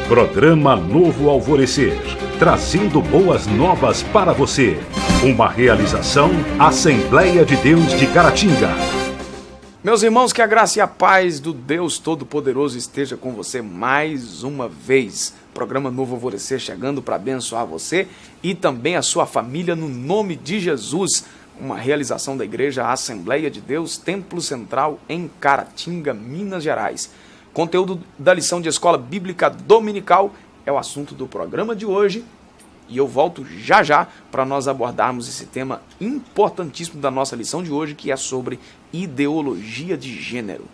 Programa Novo Alvorecer, trazendo boas novas para você. Uma realização Assembleia de Deus de Caratinga. Meus irmãos, que a graça e a paz do Deus Todo-Poderoso esteja com você mais uma vez. Programa Novo Alvorecer chegando para abençoar você e também a sua família no nome de Jesus. Uma realização da Igreja Assembleia de Deus, Templo Central em Caratinga, Minas Gerais. Conteúdo da lição de Escola Bíblica Dominical é o assunto do programa de hoje. E eu volto já já para nós abordarmos esse tema importantíssimo da nossa lição de hoje, que é sobre ideologia de gênero.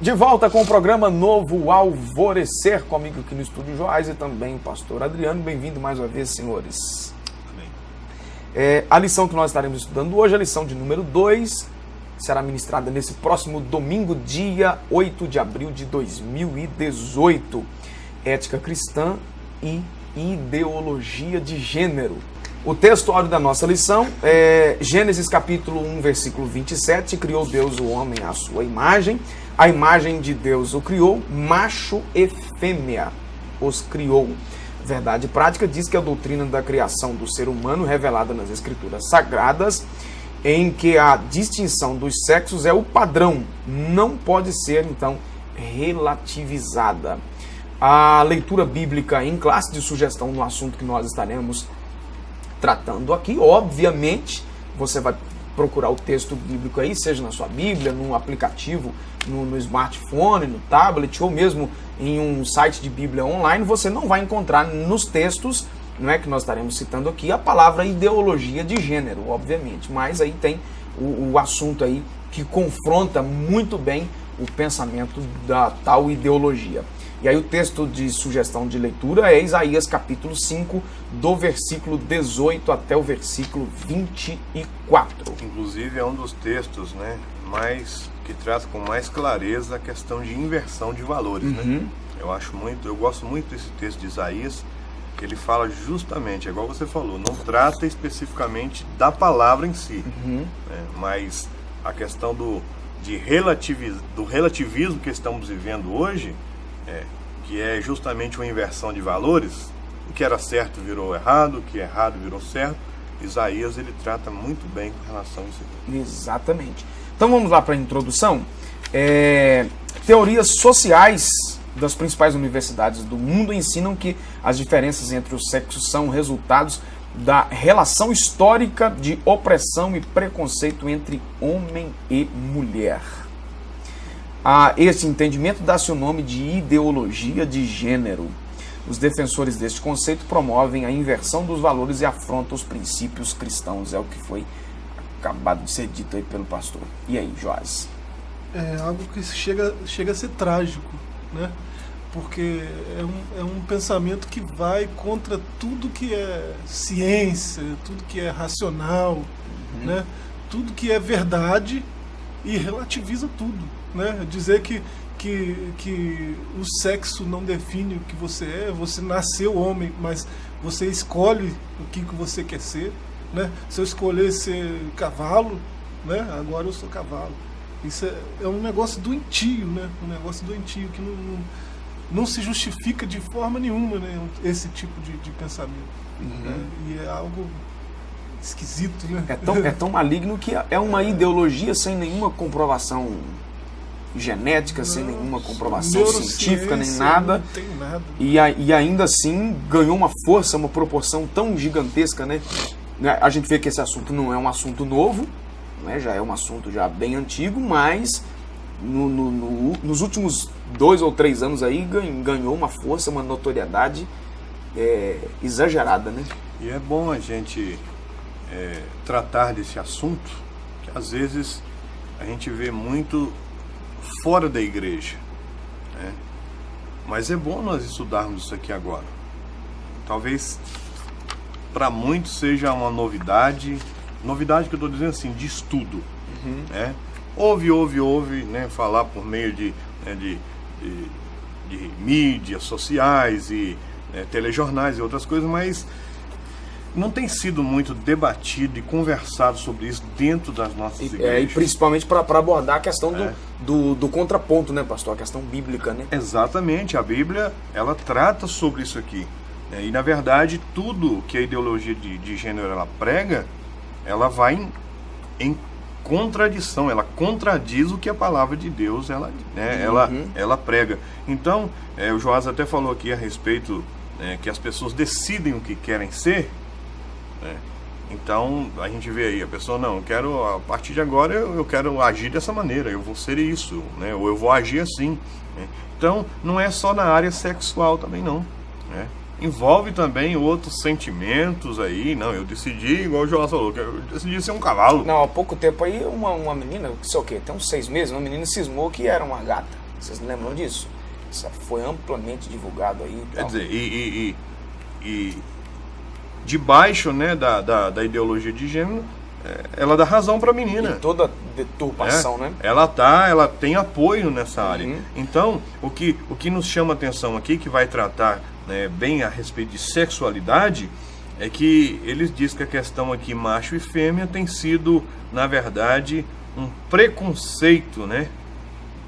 De volta com o programa Novo Alvorecer, comigo aqui no Estúdio Joás e também o pastor Adriano. Bem-vindo mais uma vez, senhores. Amém. A lição que nós estaremos estudando hoje, a lição de número 2, será ministrada nesse próximo domingo, dia 8 de abril de 2018. Ética cristã e ideologia de gênero. O texto áureo da nossa lição é Gênesis capítulo 1, versículo 27. Criou Deus o homem à sua imagem. A imagem de Deus o criou, macho e fêmea os criou. Verdade prática diz que a doutrina da criação do ser humano, revelada nas Escrituras Sagradas, em que a distinção dos sexos é o padrão, não pode ser, então, relativizada. A leitura bíblica em classe de sugestão no assunto que nós estaremos tratando aqui, obviamente, você vai procurar o texto bíblico aí, seja na sua Bíblia, no aplicativo, no smartphone, no tablet, ou mesmo em um site de Bíblia online, você não vai encontrar nos textos, não é, que nós estaremos citando aqui, a palavra ideologia de gênero, obviamente, mas aí tem o assunto aí que confronta muito bem o pensamento da tal ideologia. E aí o texto de sugestão de leitura é Isaías capítulo 5, do versículo 18 até o versículo 24. Inclusive é um dos textos, né, que traz com mais clareza a questão de inversão de valores. Né? Eu gosto muito desse texto de Isaías, que ele fala justamente, igual você falou, não trata especificamente da palavra em si, né, mas a questão do relativismo que estamos vivendo hoje, que é justamente uma inversão de valores. O que era certo virou errado, o que é errado virou certo. Isaías, ele trata muito bem com relação a isso aqui. Exatamente. Então vamos lá para a introdução. Teorias sociais das principais universidades do mundo ensinam que as diferenças entre os sexos são resultados da relação histórica de opressão e preconceito entre homem e mulher. A esse entendimento dá-se o nome de ideologia de gênero. Os defensores deste conceito promovem a inversão dos valores e afrontam os princípios cristãos. É o que foi acabado de ser dito aí pelo pastor. E aí, Joás? É algo que chega a ser trágico, né? Porque é um pensamento que vai contra tudo que é ciência, tudo que é racional, né? Tudo que é verdade, e relativiza tudo. Né? Dizer que o sexo não define o que você é, você nasceu homem, mas você escolhe o que você quer ser. Né? Se eu escolher ser cavalo, né? Agora eu sou cavalo. Isso é um negócio doentio, né? Um negócio doentio que não se justifica de forma nenhuma, né? Esse tipo de pensamento. Né? E é algo esquisito, né? É tão maligno que é uma ideologia sem nenhuma comprovação genética, sem nenhuma comprovação científica, nem nada. Não tem nada. E ainda assim ganhou uma força, uma proporção tão gigantesca, né? A gente vê que esse assunto não é um assunto novo, né? Já é um assunto já bem antigo, mas nos últimos 2 ou 3 anos aí ganhou uma força, uma notoriedade exagerada, né? E é bom a gente tratar desse assunto, que às vezes a gente vê muito fora da igreja, né? Mas é bom nós estudarmos isso aqui agora. Talvez para muitos seja uma novidade que eu estou dizendo assim, de estudo, né? Ouve, né, falar por meio de mídias sociais e telejornais e outras coisas, mas não tem sido muito debatido e conversado sobre isso dentro das nossas igrejas. E principalmente para abordar a questão do contraponto, né, pastor? A questão bíblica, né? Exatamente, a Bíblia, ela trata sobre isso aqui. E, na verdade, tudo que a ideologia de gênero ela prega, ela vai em contradição, ela contradiz o que a palavra de Deus ela prega. Então, o Joás até falou aqui a respeito que as pessoas decidem o que querem ser. Então a gente vê aí, a pessoa, não, eu quero, a partir de agora eu quero agir dessa maneira, eu vou ser isso, né? Ou eu vou agir assim, né? Então não é só na área sexual também não, né? Envolve também outros sentimentos aí. Não, eu decidi, igual o João falou, eu decidi ser um cavalo. Não, há pouco tempo aí uma menina, sei o quê, tem uns 6 meses, uma menina cismou que era uma gata. Vocês não lembram disso? Isso foi amplamente divulgado aí. Quer dizer, e debaixo, né, da ideologia de gênero, ela dá razão para a menina. E toda deturpação, né? Ela tem apoio nessa área. Então, o que nos chama atenção aqui, que vai tratar, né, bem a respeito de sexualidade, é que eles dizem que a questão aqui macho e fêmea tem sido, na verdade, um preconceito, né,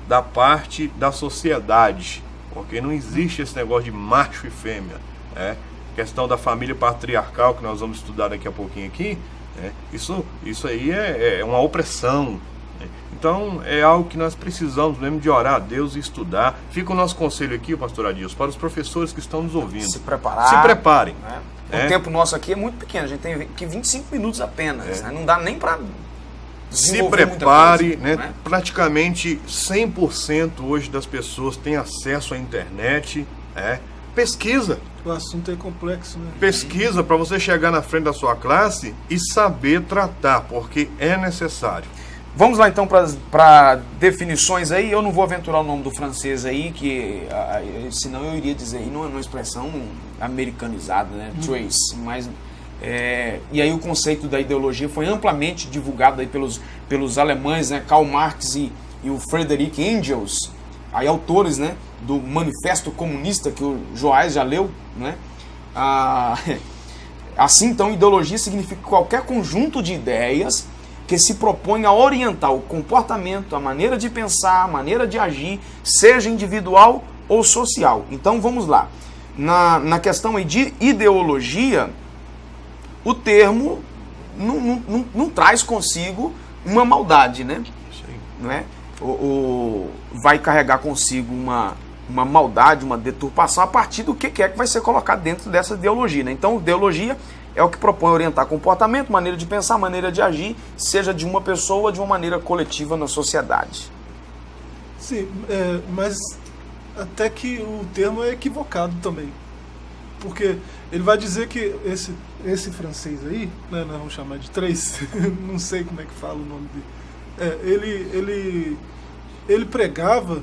da parte da sociedade, porque não existe esse negócio de macho e fêmea, né? Questão da família patriarcal, que nós vamos estudar daqui a pouquinho aqui, né? Isso aí é uma opressão, né? Então é algo que nós precisamos mesmo de orar a Deus e estudar. Fica o nosso conselho aqui, pastor Adilson, para os professores que estão nos ouvindo. Se preparar. Se preparem. Né? O tempo nosso aqui é muito pequeno, a gente tem aqui 25 minutos apenas, né? Não dá nem para se prepare, né? Praticamente 100% hoje das pessoas têm acesso à internet, pesquisa. O assunto é complexo, né? Pesquisa para você chegar na frente da sua classe e saber tratar, porque é necessário. Vamos lá então para definições aí. Eu não vou aventurar o nome do francês aí, que senão eu iria dizer aí numa expressão americanizada, né? Trace, mas e aí o conceito da ideologia foi amplamente divulgado aí pelos alemães, né? Karl Marx e o Friedrich Engels, aí autores, né, do Manifesto Comunista, que o Joás já leu, né? Assim, então, ideologia significa qualquer conjunto de ideias que se propõe a orientar o comportamento, a maneira de pensar, a maneira de agir, seja individual ou social. Então, vamos lá. Na questão aí de ideologia, o termo não traz consigo uma maldade, né? Não é? Vai carregar consigo uma maldade, uma deturpação a partir do que é que vai ser colocado dentro dessa ideologia, né? Então, ideologia é o que propõe orientar comportamento, maneira de pensar, maneira de agir, seja de uma pessoa ou de uma maneira coletiva na sociedade. Sim, mas até que o termo é equivocado também. Porque ele vai dizer que esse francês aí, né, nós vamos chamar de Trace, não sei como é que fala o nome dele, ele pregava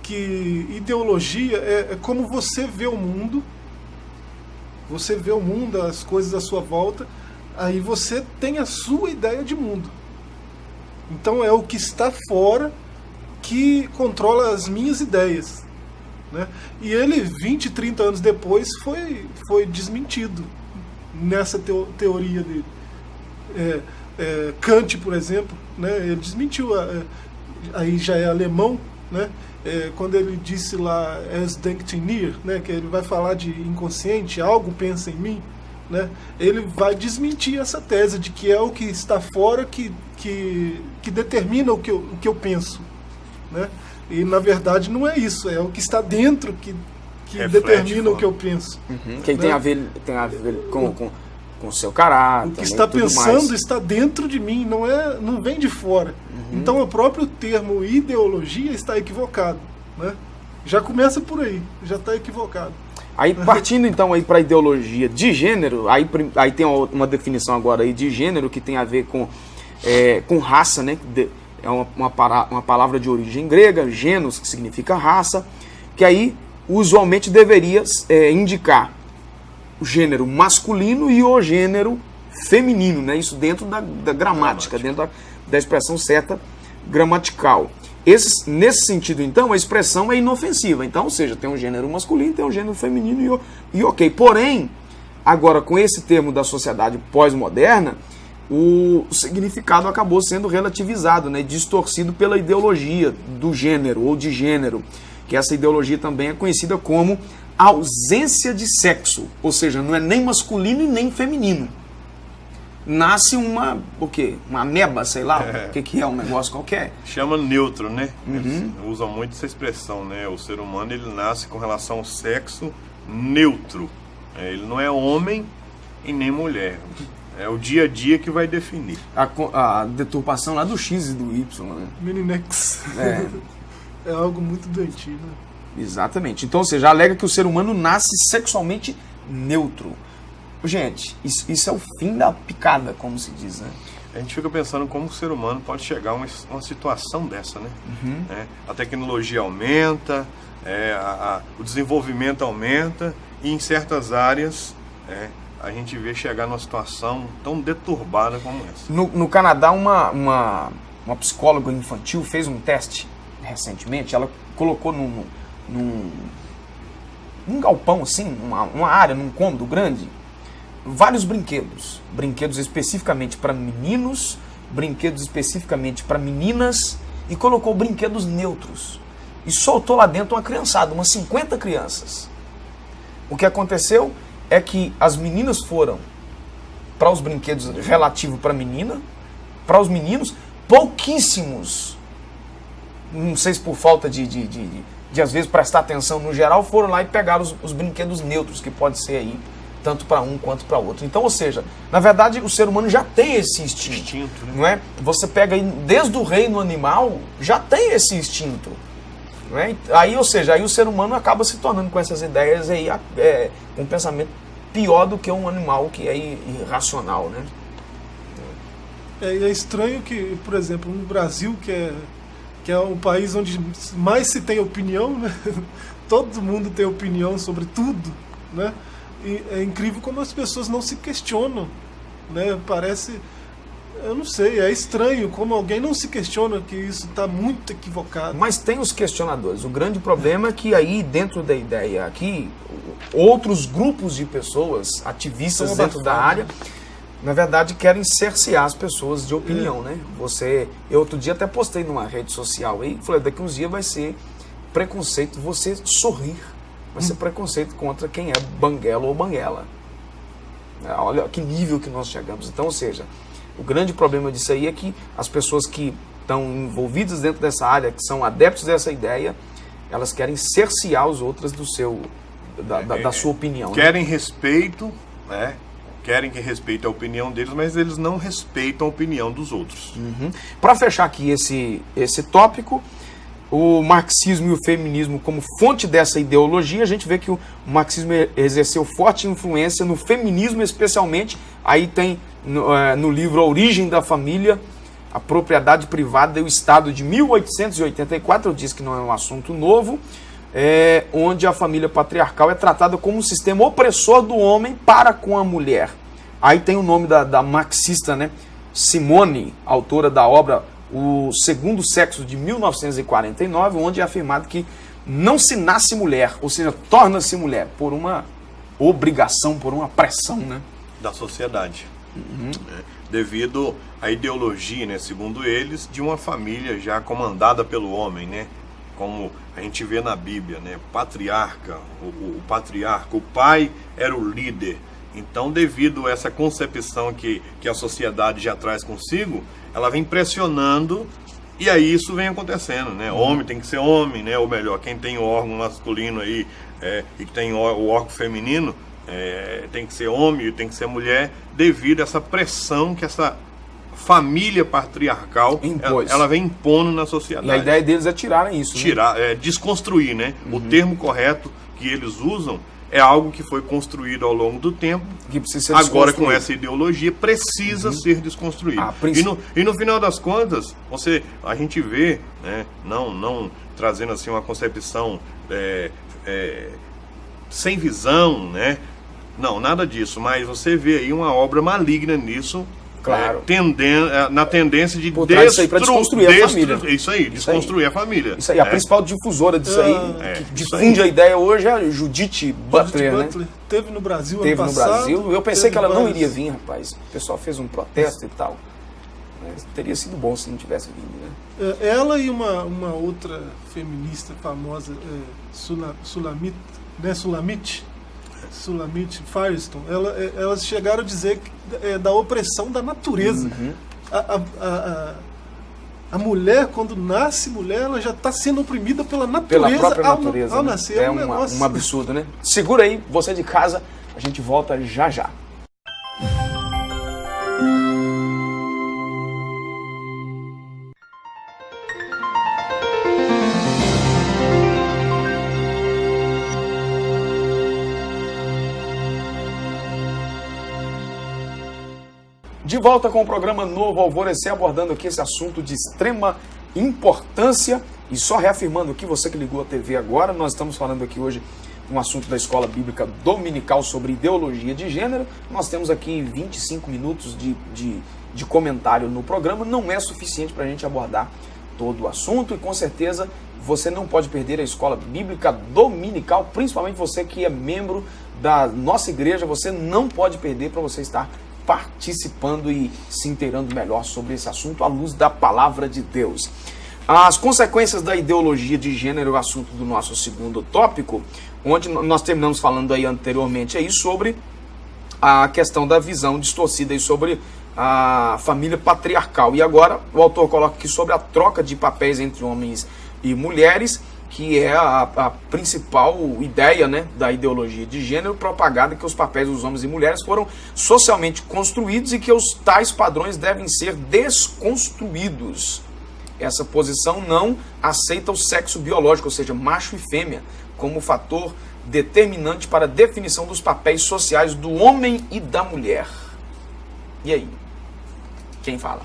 que ideologia é como você vê o mundo, as coisas à sua volta, aí você tem a sua ideia de mundo. Então é o que está fora que controla as minhas ideias, né? E ele, 20, 30 anos depois, foi desmentido nessa teoria dele. Kant, por exemplo, né, ele desmentiu, aí já é alemão, né, quando ele disse lá, es denkt in mir, né, que ele vai falar de inconsciente, algo pensa em mim, né, ele vai desmentir essa tese de que é o que está fora que determina o que eu penso, né, e na verdade não é isso, é o que está dentro que determina o que eu penso. Que tem a ver com o seu caráter. O que está pensando está dentro de mim, não vem de fora. Então o próprio termo ideologia está equivocado, né? Já começa por aí, já está equivocado. Aí partindo então aí para a ideologia de gênero, aí tem uma definição agora aí de gênero que tem a ver com raça, né? É uma palavra de origem grega, genos, que significa raça, que aí usualmente deveria indicar o gênero masculino e o gênero feminino, né? Isso dentro da gramática, dentro da expressão certa gramatical. nesse sentido, então, a expressão é inofensiva. Então, ou seja, tem um gênero masculino, tem um gênero feminino e ok. Porém, agora com esse termo da sociedade pós-moderna, o significado acabou sendo relativizado, né, distorcido pela ideologia do gênero ou de gênero, que essa ideologia também é conhecida como ausência de sexo, ou seja, não é nem masculino e nem feminino. Nasce uma ameba, sei lá, o que é um negócio qualquer. Chama neutro, né? Eles usam muito essa expressão, né? O ser humano, ele nasce com relação ao sexo neutro. Ele não é homem e nem mulher. É o dia a dia que vai definir. A deturpação lá do X e do Y, né? Meninex. É algo muito doentio, né? Exatamente. Então, ou seja, alega que o ser humano nasce sexualmente neutro. Gente, isso é o fim da picada, como se diz, né? A gente fica pensando como o ser humano pode chegar a uma situação dessa, né? A tecnologia aumenta, o desenvolvimento aumenta e em certas áreas a gente vê chegar numa situação tão deturbada como essa. No Canadá, uma psicóloga infantil fez um teste recentemente. Ela colocou num galpão, assim, uma área, num cômodo grande, vários brinquedos. Brinquedos especificamente para meninos, brinquedos especificamente para meninas, e colocou brinquedos neutros. E soltou lá dentro uma criançada, umas 50 crianças. O que aconteceu é que as meninas foram para os brinquedos relativos para menina, para os meninos, pouquíssimos, não sei se por falta de às vezes prestar atenção no geral, foram lá e pegaram os brinquedos neutros, que pode ser aí tanto para um quanto para outro. Então, ou seja, na verdade o ser humano já tem esse instinto, né? Não é? Você pega aí, desde o reino animal, já tem esse instinto. Não é? Aí, ou seja, aí o ser humano acaba se tornando com essas ideias aí, um pensamento pior do que um animal que é irracional, né? É estranho que, por exemplo, no Brasil, que é um país onde mais se tem opinião, né? Todo mundo tem opinião sobre tudo, né? E é incrível como as pessoas não se questionam, né? Parece, eu não sei, é estranho como alguém não se questiona que isso está muito equivocado. Mas tem os questionadores. O grande problema é que aí, dentro da ideia aqui, outros grupos de pessoas, ativistas dentro da área, na verdade querem cercear as pessoas de opinião, né? Eu outro dia até postei numa rede social aí, falei, daqui uns dias vai ser preconceito você sorrir. Vai ser preconceito contra quem é banguela ou banguela. Olha que nível que nós chegamos. Então, ou seja, o grande problema disso aí é que as pessoas que estão envolvidas dentro dessa área, que são adeptos dessa ideia, elas querem cercear os outros da sua opinião. Querem respeito, né? Querem que respeite a opinião deles, mas eles não respeitam a opinião dos outros. Para fechar aqui esse tópico, o marxismo e o feminismo como fonte dessa ideologia, a gente vê que o marxismo exerceu forte influência no feminismo, especialmente, aí tem no livro A Origem da Família, a Propriedade Privada e o Estado, de 1884, eu disse que não é um assunto novo, onde a família patriarcal é tratada como um sistema opressor do homem para com a mulher. Aí tem o nome da marxista, né, Simone, autora da obra O Segundo Sexo, de 1949, onde é afirmado que não se nasce mulher, ou seja, torna-se mulher por uma obrigação, por uma pressão, né, da sociedade. Devido à ideologia, né, segundo eles, de uma família já comandada pelo homem, né, como a gente vê na Bíblia, né, patriarca, o patriarca, o pai era o líder. Então, devido a essa concepção que a sociedade já traz consigo, ela vem pressionando e aí isso vem acontecendo, né? Homem tem que ser homem, né? Ou melhor, quem tem o órgão masculino aí e que tem o órgão feminino, tem que ser homem e tem que ser mulher, devido a essa pressão que essa família patriarcal ela vem impondo na sociedade. E a ideia deles é tirar isso. Desconstruir, né? O termo correto que eles usam é algo que foi construído ao longo do tempo, que precisa ser agora com essa ideologia precisa ser desconstruído. E no final das contas, a gente vê, né, não trazendo assim uma concepção sem visão, né? Não, nada disso, mas você vê aí uma obra maligna nisso, Claro. Na tendência de desconstruir a família. Isso aí, desconstruir a família. Isso aí, a principal difusora disso aí, que difunde a ideia hoje é a Judith Butler, né? Teve no Brasil ano passado. Eu pensei que ela não iria vir, rapaz. O pessoal fez um protesto e tal. Mas teria sido bom se não tivesse vindo, né? Ela e uma outra feminista famosa, Sulamit Firestone, elas chegaram a dizer que da opressão da natureza. Uhum. A mulher, quando nasce mulher, ela já está sendo oprimida pela natureza. Pela própria natureza. Ao né? nascer. É um absurdo, né? Segura aí, você de casa, a gente volta já já. De volta com o programa Novo Alvorecer, abordando aqui esse assunto de extrema importância. E só reafirmando aqui, você que ligou a TV agora, nós estamos falando aqui hoje um assunto da Escola Bíblica Dominical sobre ideologia de gênero. Nós temos aqui 25 minutos de comentário no programa. Não é suficiente para a gente abordar todo o assunto e com certeza você não pode perder a Escola Bíblica Dominical, principalmente você que é membro da nossa igreja, você não pode perder para você estar participando e se inteirando melhor sobre esse assunto à luz da palavra de Deus. As consequências da ideologia de gênero é o assunto do nosso segundo tópico, onde nós terminamos falando aí anteriormente aí sobre a questão da visão distorcida aí sobre a família patriarcal. E agora o autor coloca aqui sobre a troca de papéis entre homens e mulheres, que é a principal ideia, né, da ideologia de gênero, propagada que os papéis dos homens e mulheres foram socialmente construídos e que os tais padrões devem ser desconstruídos. Essa posição não aceita o sexo biológico, ou seja, macho e fêmea, como fator determinante para a definição dos papéis sociais do homem e da mulher. E aí? Quem fala?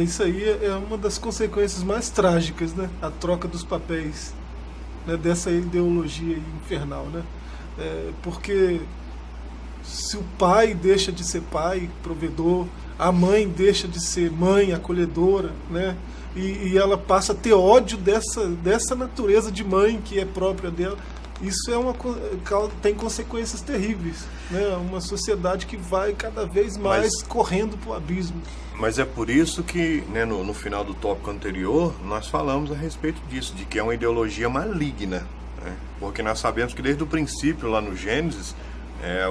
Isso aí é uma das consequências mais trágicas, né? A troca dos papéis, né? Dessa ideologia infernal, né? Porque se o pai deixa de ser pai, provedor, a mãe deixa de ser mãe, acolhedora, né? E ela passa a ter ódio dessa natureza de mãe que é própria dela. Isso tem consequências terríveis, né? Uma sociedade que vai cada vez mais correndo para o abismo. Mas é por isso que, né, no final do tópico anterior, nós falamos a respeito disso, de que é uma ideologia maligna, né? Porque nós sabemos que desde o princípio, lá no Gênesis,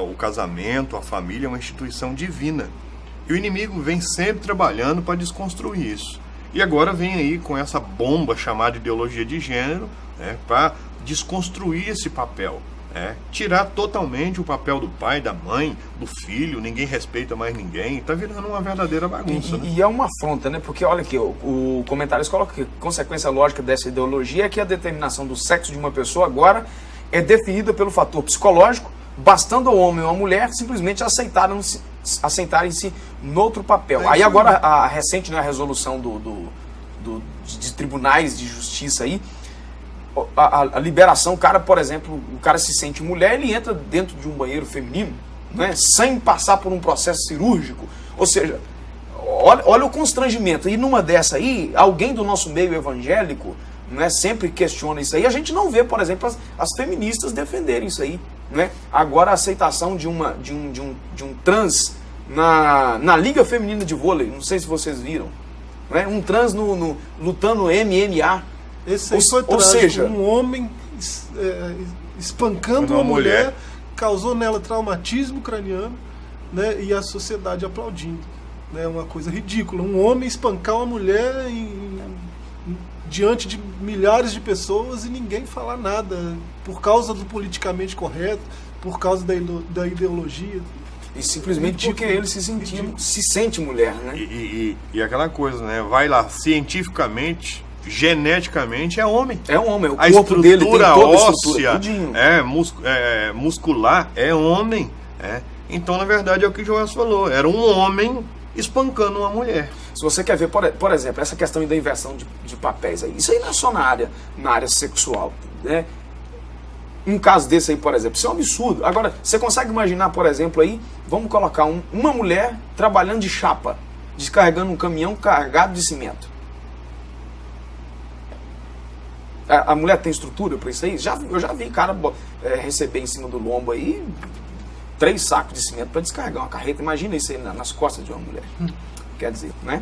o casamento, a família é uma instituição divina. E o inimigo vem sempre trabalhando para desconstruir isso. E agora vem aí com essa bomba chamada ideologia de gênero, né, para desconstruir esse papel. Tirar totalmente o papel do pai, da mãe, do filho, ninguém respeita mais ninguém, está virando uma verdadeira bagunça. E é uma afronta, né? Porque olha aqui, o comentário coloca que a consequência lógica dessa ideologia é que a determinação do sexo de uma pessoa agora é definida pelo fator psicológico, bastando ao homem ou à mulher simplesmente aceitarem-se noutro papel. Aí agora a recente, né, a resolução de tribunais de justiça aí, a liberação, o cara, por exemplo, o cara se sente mulher, ele entra dentro de um banheiro feminino, né, sem passar por um processo cirúrgico. Ou seja, olha o constrangimento. E numa dessa aí, alguém do nosso meio evangélico, né, sempre questiona isso aí. A gente não vê, por exemplo, as feministas defenderem isso aí, né? Agora a aceitação de um trans na Liga Feminina de Vôlei, não sei se vocês viram, né? Um trans lutando MMA. Esse aí foi trágico. Ou seja, um homem espancando uma mulher, causou nela traumatismo craniano, né? E a sociedade aplaudindo. É, né? Uma coisa ridícula. Um homem espancar uma mulher diante de milhares de pessoas e ninguém falar nada, por causa do politicamente correto, por causa da ideologia. E simplesmente porque ele se sente mulher, né? E aquela coisa, né? Vai lá, cientificamente, geneticamente é homem. É um homem, o a corpo dele tem toda óssea, a estrutura, muscular é homem. Então, na verdade, é o que o Joás falou. Era um homem espancando uma mulher. Se você quer ver, por exemplo, essa questão da inversão de papéis aí, isso aí não é só na área sexual, né? um caso desse aí, por exemplo? Isso é um absurdo. Agora, você consegue imaginar, por exemplo, aí, vamos colocar uma mulher trabalhando de chapa, descarregando um caminhão carregado de cimento. A mulher tem estrutura para isso aí? Eu já vi cara receber em cima do lombo aí 3 sacos de cimento para descarregar uma carreta. Imagina isso aí nas costas de uma mulher. Quer dizer, né?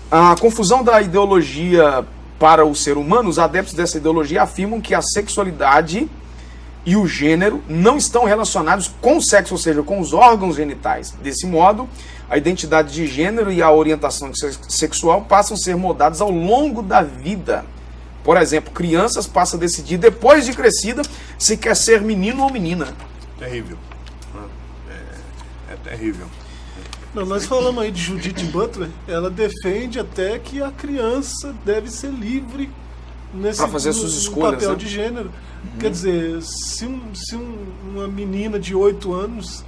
A confusão da ideologia para o ser humano, os adeptos dessa ideologia afirmam que a sexualidade e o gênero não estão relacionados com o sexo, ou seja, com os órgãos genitais. Desse modo, a identidade de gênero e a orientação sexual passam a ser moldadas ao longo da vida. Por exemplo, crianças passam a decidir, depois de crescida, se quer ser menino ou menina. Terrível. É terrível. Não, nós falamos aí de Judith Butler, ela defende até que a criança deve ser livre para fazer suas escolhas, papel, né? de gênero. Quer dizer, se uma menina de 8 anos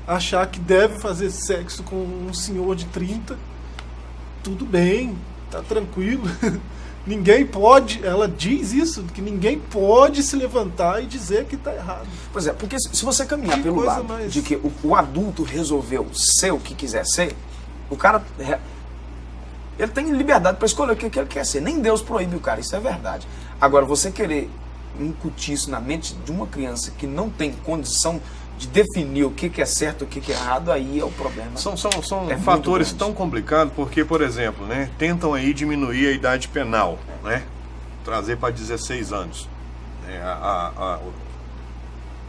achar que deve fazer sexo com um senhor de 30, tudo bem, tá tranquilo. Ninguém pode, ela diz isso, que ninguém pode se levantar e dizer que está errado. Pois é, porque se você caminhar pelo lado de que o adulto resolveu ser o que quiser ser, o cara, ele tem liberdade para escolher o que ele quer ser. Nem Deus proíbe o cara, isso é verdade. Agora, você querer incutir isso na mente de uma criança que não tem condição de definir o que é certo e o que é errado, aí é o problema. São fatores tão complicados, porque, por exemplo, né, tentam aí diminuir a idade penal, né, trazer para 16 anos.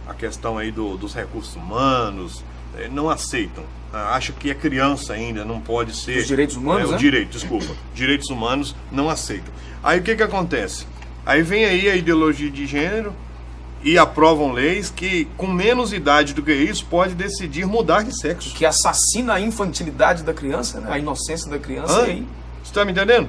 A questão aí dos recursos humanos, não aceitam. Acham que é criança ainda, não pode ser... Os direitos humanos, né? Direitos humanos não aceitam. Aí o que acontece? Aí vem aí a ideologia de gênero, e aprovam leis que, com menos idade do que isso, pode decidir mudar de sexo. Que assassina a infantilidade da criança, né? A inocência da criança. E aí... Você está me entendendo?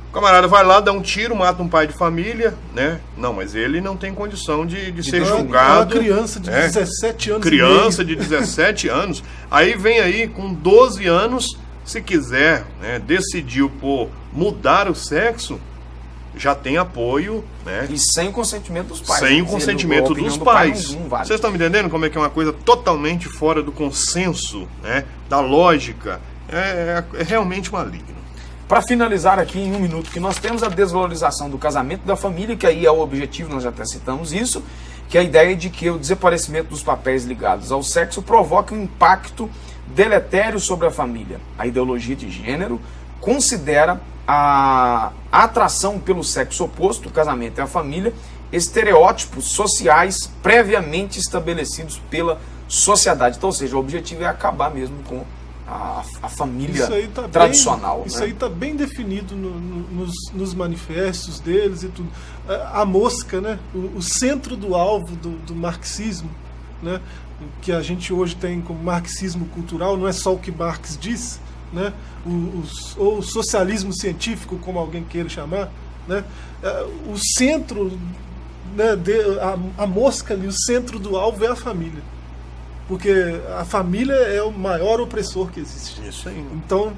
O camarada vai lá, dá um tiro, mata um pai de família, né? Não, mas ele não tem condição de ser julgado. Uma criança de 17 anos. Criança de 17 anos. Aí vem aí, com 12 anos, se quiser, né, decidiu por mudar o sexo, já tem apoio, né? E sem o consentimento dos pais. Sem o consentimento dos pais. Vocês estão me entendendo como é que é uma coisa totalmente fora do consenso, né? Da lógica. É realmente maligno. Para finalizar aqui em 1 minuto, que nós temos a desvalorização do casamento e da família, que aí é o objetivo, nós já até citamos isso, que é a ideia de que o desaparecimento dos papéis ligados ao sexo provoca um impacto deletério sobre a família. A ideologia de gênero considera a atração pelo sexo oposto, o casamento e a família, estereótipos sociais previamente estabelecidos pela sociedade. Então, ou seja, o objetivo é acabar mesmo com a família tradicional. Isso aí está bem definido nos manifestos deles e tudo. A mosca, né? O centro do alvo do marxismo, né? Que a gente hoje tem como marxismo cultural, não é só o que Marx diz, né? Ou o socialismo científico, como alguém queira chamar, né? O centro, né, a mosca ali, o centro do alvo é a família, porque a família é o maior opressor que existe. Isso aí. Então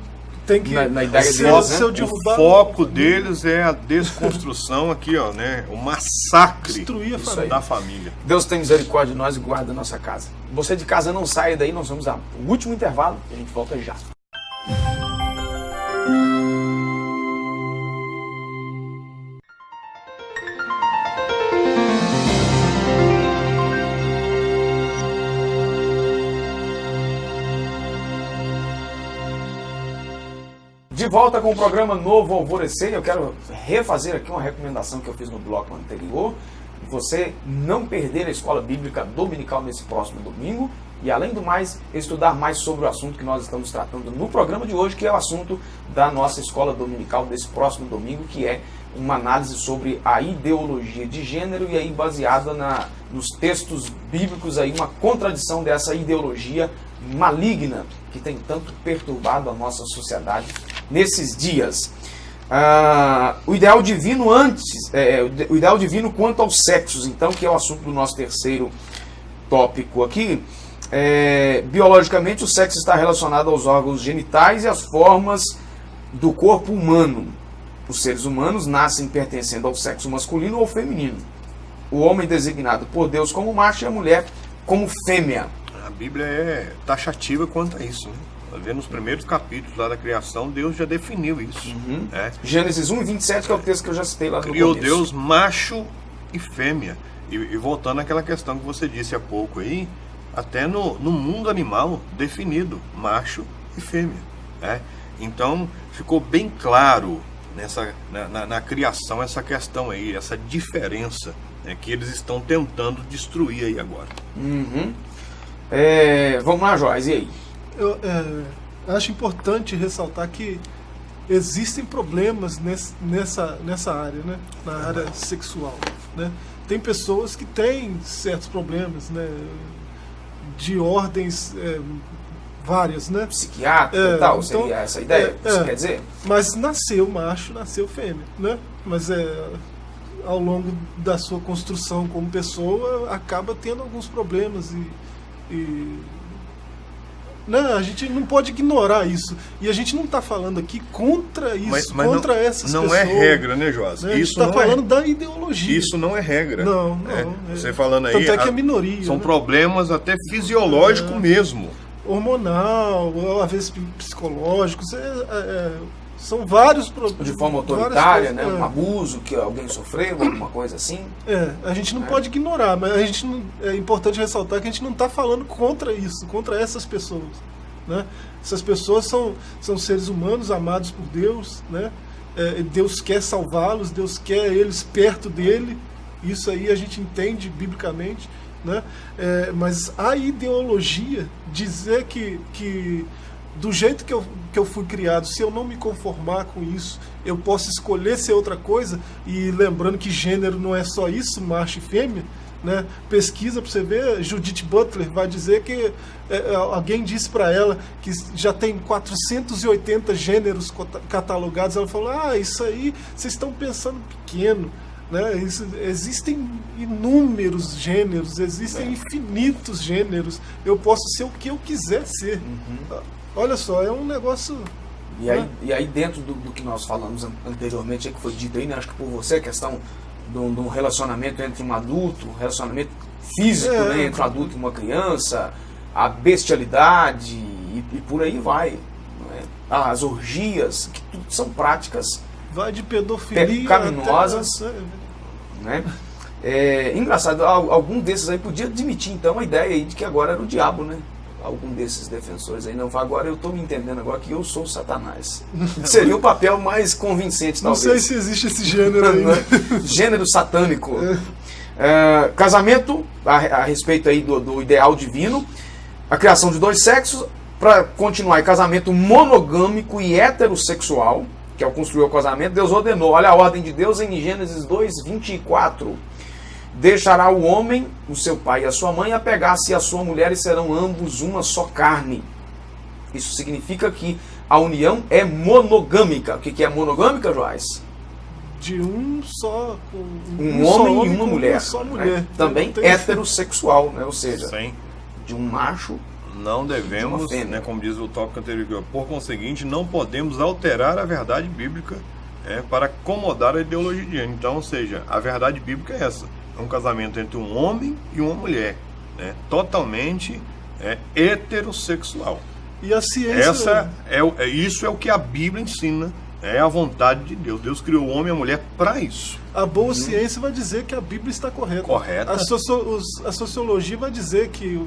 tem que na ideia deles, né? O foco deles é a desconstrução aqui, ó, né? O massacre destruir a família. Da família. Deus tem misericórdia de nós e guarda a nossa casa. Você de casa não saia daí, nós vamos ao último intervalo e a gente volta já. De volta com o programa Novo Alvorecer, eu quero refazer aqui uma recomendação que eu fiz no bloco anterior. Você não perder a escola bíblica dominical nesse próximo domingo e, além do mais, estudar mais sobre o assunto que nós estamos tratando no programa de hoje, que é o assunto da nossa escola dominical desse próximo domingo, que é uma análise sobre a ideologia de gênero e aí baseada nos textos bíblicos, aí uma contradição dessa ideologia maligna que tem tanto perturbado a nossa sociedade nesses dias. O ideal divino o ideal divino quanto aos sexos, então, que é o assunto do nosso terceiro tópico aqui. Biologicamente, o sexo está relacionado aos órgãos genitais e às formas do corpo humano. Os seres humanos nascem pertencendo ao sexo masculino ou feminino. o homem designado por Deus como macho e a mulher como fêmea. A Bíblia é taxativa quanto a isso, né? Vê nos primeiros capítulos lá da criação, Deus já definiu isso. Né? Gênesis 1:27, que é o texto que eu já citei lá no Criou começo. Deus macho e fêmea. E voltando àquela questão que você disse há pouco aí, até no mundo animal definido, macho e fêmea. Né? Então, ficou bem claro na criação essa questão aí, essa diferença, né, que eles estão tentando destruir aí agora. Vamos lá, Joás, e aí? Eu acho importante ressaltar que existem problemas nessa área, né? Na área sexual, né? Tem pessoas que têm certos problemas, né? De ordens várias, né? Psiquiátrica e tal, seria essa a ideia? Isso quer dizer? Mas nasceu macho, nasceu fêmea, né? Mas ao longo da sua construção como pessoa, acaba tendo alguns problemas não, a gente não pode ignorar isso. E a gente não está falando aqui contra isso, mas contra essas pessoas. Não é regra, né, Joás? Né? A gente está falando da ideologia. Isso não é regra. Não. Você falando aí... Tanto é que é minoria. São né? problemas até fisiológicos mesmo. Hormonal, às vezes psicológicos. São vários problemas. De forma autoritária, né? Um abuso que alguém sofreu, alguma coisa assim. A gente não pode ignorar, mas a gente é importante ressaltar que a gente não está falando contra isso, contra essas pessoas. Né? Essas pessoas são seres humanos amados por Deus, né? Deus quer salvá-los, Deus quer eles perto dele. Isso aí a gente entende biblicamente. Né? Mas a ideologia dizer que do jeito que eu fui criado, se eu não me conformar com isso, eu posso escolher ser outra coisa, e lembrando que gênero não é só isso, macho e fêmea, né? Pesquisa para você ver, Judith Butler vai dizer que alguém disse para ela que já tem 480 gêneros catalogados, ela falou, isso aí vocês estão pensando pequeno. Né? Existem inúmeros gêneros, existem infinitos gêneros, eu posso ser o que eu quiser ser. Olha só, é um negócio... E aí dentro do que nós falamos anteriormente, que foi dito aí, né, acho que por você, a questão do relacionamento entre um adulto, um relacionamento físico, né, entre um adulto e uma criança, a bestialidade e por aí vai. Né? As orgias, que tudo são práticas... Vai de pedofilia pecaminosas, né? Engraçado, algum desses aí podia admitir então a ideia aí de que agora era o diabo, né? Algum desses defensores aí, não, agora eu estou me entendendo agora que eu sou Satanás. Seria o papel mais convincente, talvez. Não sei se existe esse gênero ainda. Gênero satânico. Casamento, a respeito aí do ideal divino, a criação de dois sexos, para continuar, casamento monogâmico e heterossexual, que ao construir o casamento, Deus ordenou. Olha a ordem de Deus em Gênesis 2:24. Deixará o homem, o seu pai e a sua mãe, apegar-se à sua mulher e serão ambos uma só carne. Isso significa que a união é monogâmica. O que é monogâmica, Joás? De um só... Um homem e uma mulher. Uma só mulher. Né? Também heterossexual, né? Ou seja, Sim. de um macho. Não devemos, né, como diz o tópico anterior, por conseguinte, não podemos alterar a verdade bíblica para acomodar a ideologia de gênero. Então, ou seja, a verdade bíblica é essa. É um casamento entre um homem e uma mulher, né, totalmente heterossexual. E a ciência... Isso é o que a Bíblia ensina, é a vontade de Deus. Deus criou o homem e a mulher para isso. A boa ciência vai dizer que a Bíblia está correta. Correta. A sociologia vai dizer que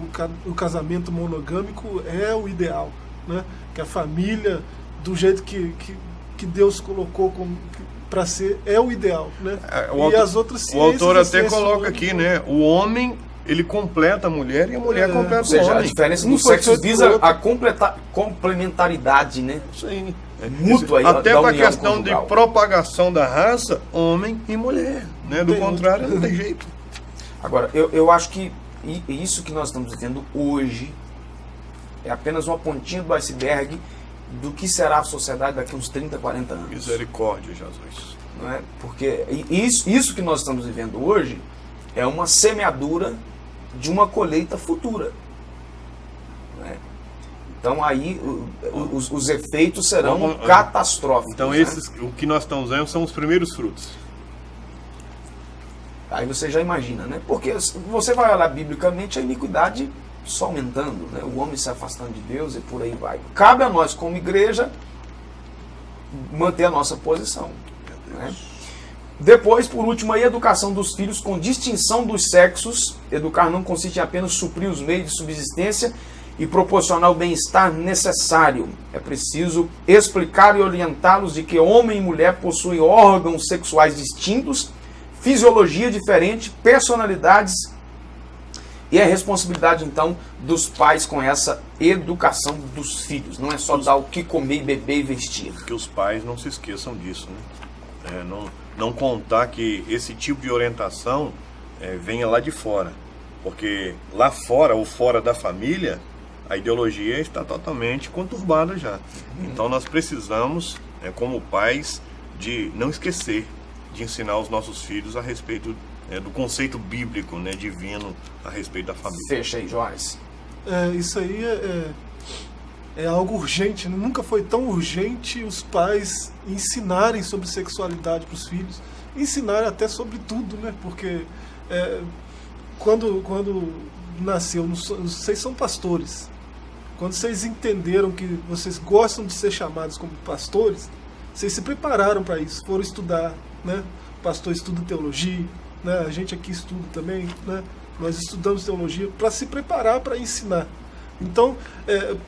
o casamento monogâmico é o ideal, né? Que a família, do jeito que Deus colocou para ser, é o ideal, né? As outras ciências... O autor até coloca aqui, né? O homem, ele completa a mulher e a mulher completa o homem. Ou seja, a diferença dos sexos visa a complementaridade, né? Sim. Mútua aí, até para a questão conjugal. de propagação da raça, homem e mulher, né? Do contrário, não tem jeito. Agora, eu acho que isso que nós estamos vivendo hoje é apenas uma pontinha do iceberg do que será a sociedade daqui a uns 30, 40 anos. Misericórdia, Jesus. Não é? Porque isso que nós estamos vivendo hoje é uma semeadura de uma colheita futura. Não é? Então aí os efeitos serão catastróficos. Então né? o que nós estamos vendo são os primeiros frutos. Aí você já imagina, né? Porque você vai olhar biblicamente a iniquidade só aumentando, né? O homem se afastando de Deus e por aí vai. Cabe a nós, como igreja, manter a nossa posição, né? Depois, por último, a educação dos filhos com distinção dos sexos. Educar não consiste em apenas suprir os meios de subsistência e proporcionar o bem-estar necessário. É preciso explicar e orientá-los de que homem e mulher possuem órgãos sexuais distintos, fisiologia diferente, personalidades, e é responsabilidade, então, dos pais com essa educação dos filhos. Não é só dar o que comer, beber e vestir. Que os pais não se esqueçam disso, né? Não contar que esse tipo de orientação venha lá de fora. Porque lá fora, ou fora da família, a ideologia está totalmente conturbada já. Então nós precisamos, como pais, de não esquecer de ensinar os nossos filhos a respeito do conceito bíblico, né, divino, a respeito da família. Fecha aí, Joás. Isso aí é algo urgente, né? Nunca foi tão urgente os pais ensinarem sobre sexualidade para os filhos, ensinarem até sobre tudo, né? Porque quando nasceu, vocês são pastores, quando vocês entenderam que vocês gostam de ser chamados como pastores, vocês se prepararam para isso, foram estudar, né? O pastor estuda teologia, né? A gente aqui estuda também, né? Nós estudamos teologia para se preparar para ensinar. Então,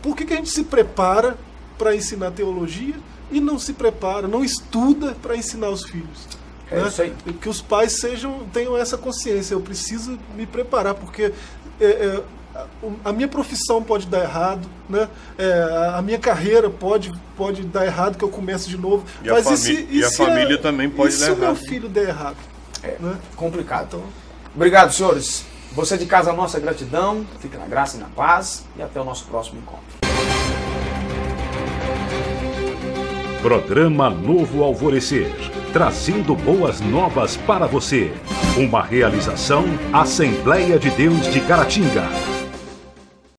por que a gente se prepara para ensinar teologia e não se prepara, não estuda para ensinar os filhos? Né? Isso aí. Que os pais tenham essa consciência. Eu preciso me preparar, porque a minha profissão pode dar errado, né? A minha carreira pode dar errado, que eu começo de novo. E a família também pode dar errado. E se o meu filho der errado? Né? Complicado. Então, obrigado, senhores. Você de casa, a nossa gratidão. Fique na graça e na paz. E até o nosso próximo encontro. Programa Novo Alvorecer, trazendo boas novas para você. Uma realização Assembleia de Deus de Caratinga.